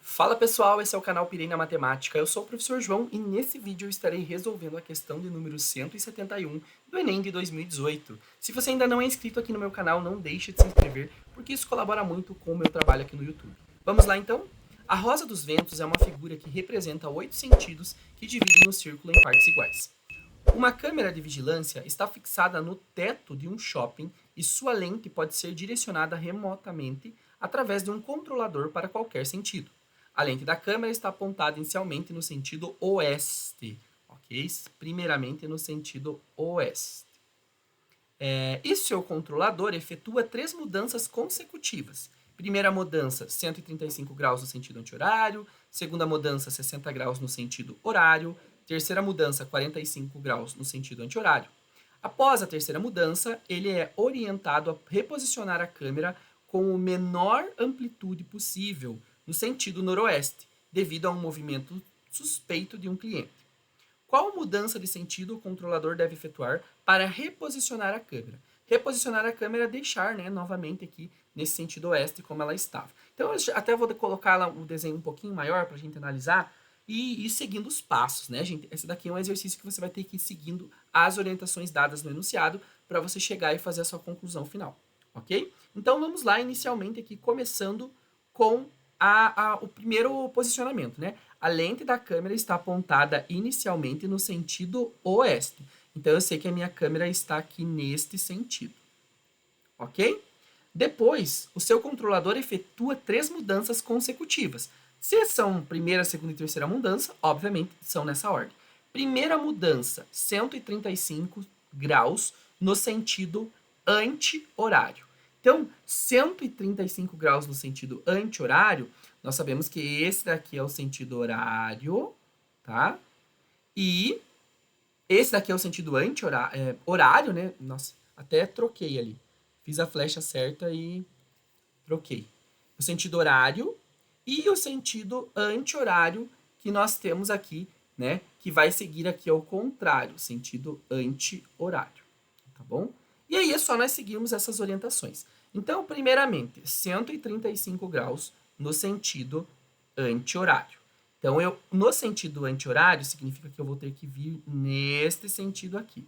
Fala pessoal, esse é o canal Pirei na Matemática. Eu sou o professor João e nesse vídeo eu estarei resolvendo a questão de número 171 do Enem de 2018. Se você ainda não é inscrito aqui no meu canal, não deixe de se inscrever, porque isso colabora muito com o meu trabalho aqui no YouTube. Vamos lá então? A rosa dos ventos é uma figura que representa 8 sentidos que dividem o círculo em partes iguais. Uma câmera de vigilância está fixada no teto de um shopping e sua lente pode ser direcionada remotamente através de um controlador para qualquer sentido. A lente da câmera está apontada inicialmente no sentido oeste, ok? Primeiramente no sentido oeste. E seu controlador efetua 3 mudanças consecutivas. Primeira mudança, 135 graus no sentido anti-horário. Segunda mudança, 60 graus no sentido horário. Terceira mudança, 45 graus no sentido anti-horário. Após a terceira mudança, ele é orientado a reposicionar a câmera com a menor amplitude possível no sentido noroeste, devido a um movimento suspeito de um cliente. Qual mudança de sentido o controlador deve efetuar para reposicionar a câmera? Reposicionar a câmera é deixar, novamente aqui nesse sentido oeste como ela estava. Então, eu até vou colocar o desenho um pouquinho maior para a gente analisar e ir seguindo os passos, né, gente? Esse daqui é um exercício que você vai ter que ir seguindo as orientações dadas no enunciado para você chegar e fazer a sua conclusão final, ok? Então, vamos lá, inicialmente aqui, começando com o primeiro posicionamento, né? A lente da câmera está apontada inicialmente no sentido oeste. Então, eu sei que a minha câmera está aqui neste sentido. Ok? Depois, o seu controlador efetua 3 mudanças consecutivas. Se são primeira, segunda e terceira mudança, obviamente são nessa ordem. Primeira mudança, 135 graus no sentido anti-horário. Então, 135 graus no sentido anti-horário, nós sabemos que esse daqui é o sentido horário, tá? E esse daqui é o sentido anti-horário, horário, né? Nossa, até troquei ali. Fiz a flecha certa e troquei. O sentido horário e o sentido anti-horário que nós temos aqui, né? Que vai seguir aqui ao contrário, sentido anti-horário, tá bom? E aí é só nós seguirmos essas orientações. Então, primeiramente, 135 graus no sentido anti-horário. Então, no sentido anti-horário, significa que eu vou ter que vir neste sentido aqui.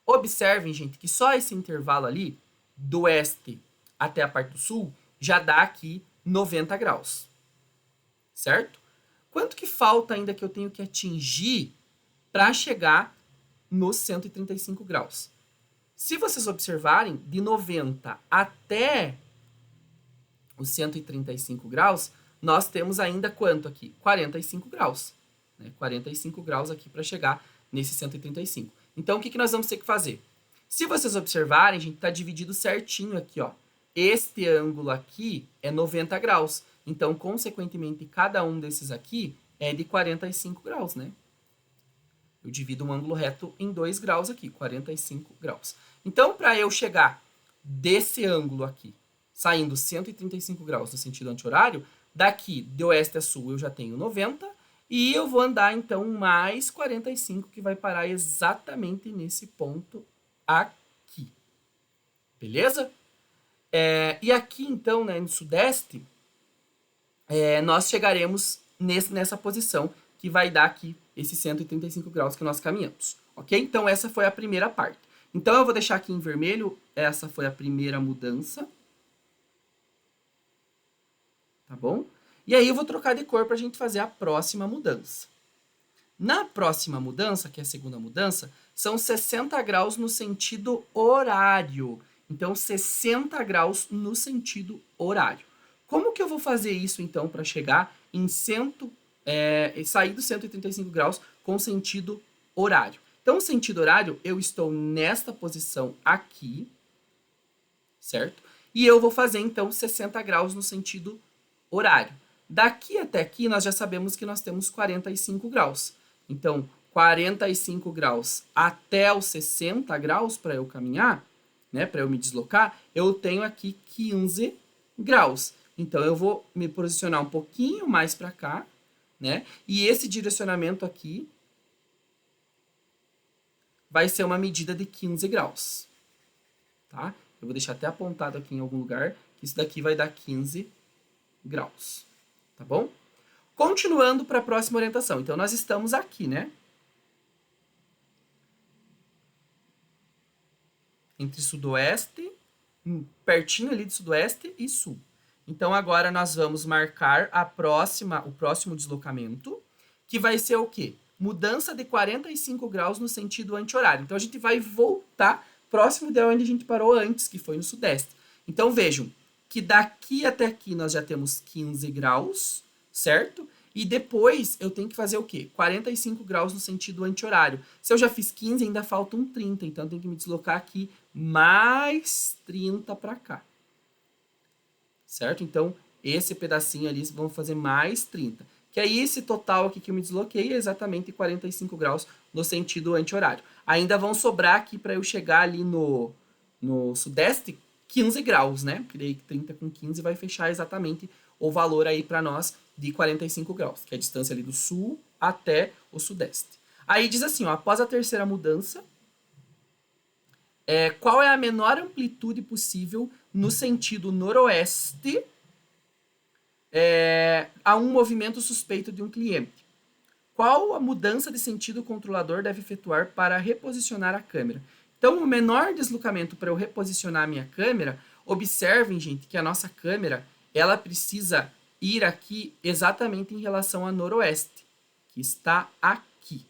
Observem, gente, que só esse intervalo ali, do oeste até a parte do sul, já dá aqui 90 graus. Certo? Quanto que falta ainda que eu tenho que atingir para chegar nos 135 graus? Se vocês observarem, de 90 até os 135 graus, nós temos ainda quanto aqui? 45 graus. Né? 45 graus aqui para chegar nesse 135. Então, o que nós vamos ter que fazer? Se vocês observarem, a gente está dividido certinho aqui, ó. Este ângulo aqui é 90 graus. Então, consequentemente, cada um desses aqui é de 45 graus, né? Eu divido um ângulo reto em 2 graus aqui, 45 graus. Então, para eu chegar desse ângulo aqui, saindo 135 graus no sentido anti-horário, daqui de oeste a sul eu já tenho 90, e eu vou andar, então, mais 45, que vai parar exatamente nesse ponto aqui. Beleza? E aqui, então, né, no sudeste, nós chegaremos nessa posição que vai dar aqui esses 135 graus que nós caminhamos, ok? Então, essa foi a primeira parte. Então, eu vou deixar aqui em vermelho, essa foi a primeira mudança. Tá bom? E aí, eu vou trocar de cor para a gente fazer a próxima mudança. Na próxima mudança, que é a segunda mudança, são 60 graus no sentido horário. Então, 60 graus no sentido horário. Como que eu vou fazer isso, então, para chegar em sair dos 135 graus com sentido horário? Então, sentido horário, eu estou nesta posição aqui, certo? E eu vou fazer, então, 60 graus no sentido horário. Daqui até aqui, nós já sabemos que nós temos 45 graus. Então, 45 graus até os 60 graus para eu caminhar, né, para eu me deslocar, eu tenho aqui 15 graus. Então, eu vou me posicionar um pouquinho mais para cá, né? E esse direcionamento aqui vai ser uma medida de 15 graus. Tá? Eu vou deixar até apontado aqui em algum lugar, que isso daqui vai dar 15 graus. tá bom? Continuando para a próxima orientação. Então, nós estamos aqui, né? Entre sudoeste, pertinho ali de sudoeste e sul. Então, agora nós vamos marcar o próximo deslocamento, que vai ser o quê? Mudança de 45 graus no sentido anti-horário. Então, a gente vai voltar próximo de onde a gente parou antes, que foi no sudeste. Então, vejam que daqui até aqui nós já temos 15 graus, certo? E depois eu tenho que fazer o quê? 45 graus no sentido anti-horário. Se eu já fiz 15, ainda faltam 30, então eu tenho que me deslocar aqui mais 30 para cá. Certo? Então, esse pedacinho ali, vamos fazer mais 30. Que aí, esse total aqui que eu me desloquei é exatamente 45 graus no sentido anti-horário. Ainda vão sobrar aqui para eu chegar ali no sudeste 15 graus, né? Porque daí 30 com 15 vai fechar exatamente o valor aí para nós de 45 graus, que é a distância ali do sul até o sudeste. Aí diz assim, ó, após a terceira mudança, qual é a menor amplitude possível no sentido noroeste a um movimento suspeito de um cliente? Qual a mudança de sentido o controlador deve efetuar para reposicionar a câmera? Então, o menor deslocamento para eu reposicionar a minha câmera, observem, gente, que a nossa câmera, ela precisa ir aqui exatamente em relação a noroeste, que está aqui.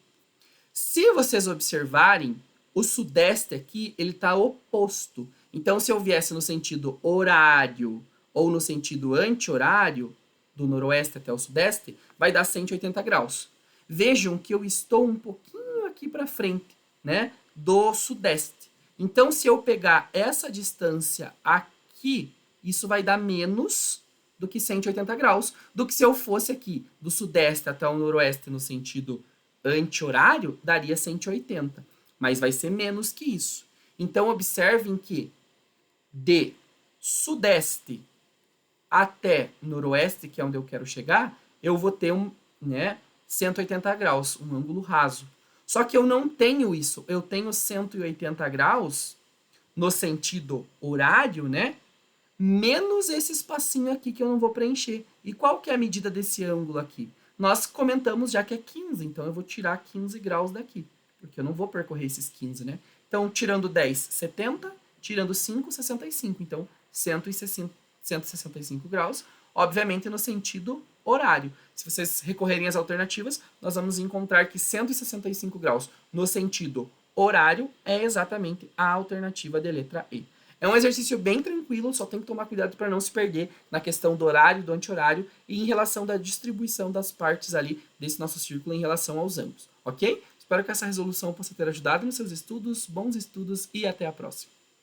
Se vocês observarem, o sudeste aqui, ele está oposto. Então, se eu viesse no sentido horário ou no sentido anti-horário, do noroeste até o sudeste, vai dar 180 graus. Vejam que eu estou um pouquinho aqui para frente, né, do sudeste. Então, se eu pegar essa distância aqui, isso vai dar menos do que 180 graus, do que se eu fosse aqui do sudeste até o noroeste no sentido anti-horário, daria 180. Mas vai ser menos que isso. Então, observem que de sudeste até noroeste, que é onde eu quero chegar, eu vou ter 180 graus, um ângulo raso. Só que eu não tenho isso. Eu tenho 180 graus no sentido horário, né? Menos esse espacinho aqui que eu não vou preencher. E qual que é a medida desse ângulo aqui? Nós comentamos já que é 15, então eu vou tirar 15 graus daqui, porque eu não vou percorrer esses 15, né? Então, tirando 10, 70, tirando 5, 65. Então, 165 graus, obviamente no sentido horário. Se vocês recorrerem às alternativas, nós vamos encontrar que 165 graus no sentido horário é exatamente a alternativa de letra E. É um exercício bem tranquilo, só tem que tomar cuidado para não se perder na questão do horário, do anti-horário e em relação da distribuição das partes ali desse nosso círculo em relação aos ângulos, ok? Espero que essa resolução possa ter ajudado nos seus estudos, bons estudos e até a próxima.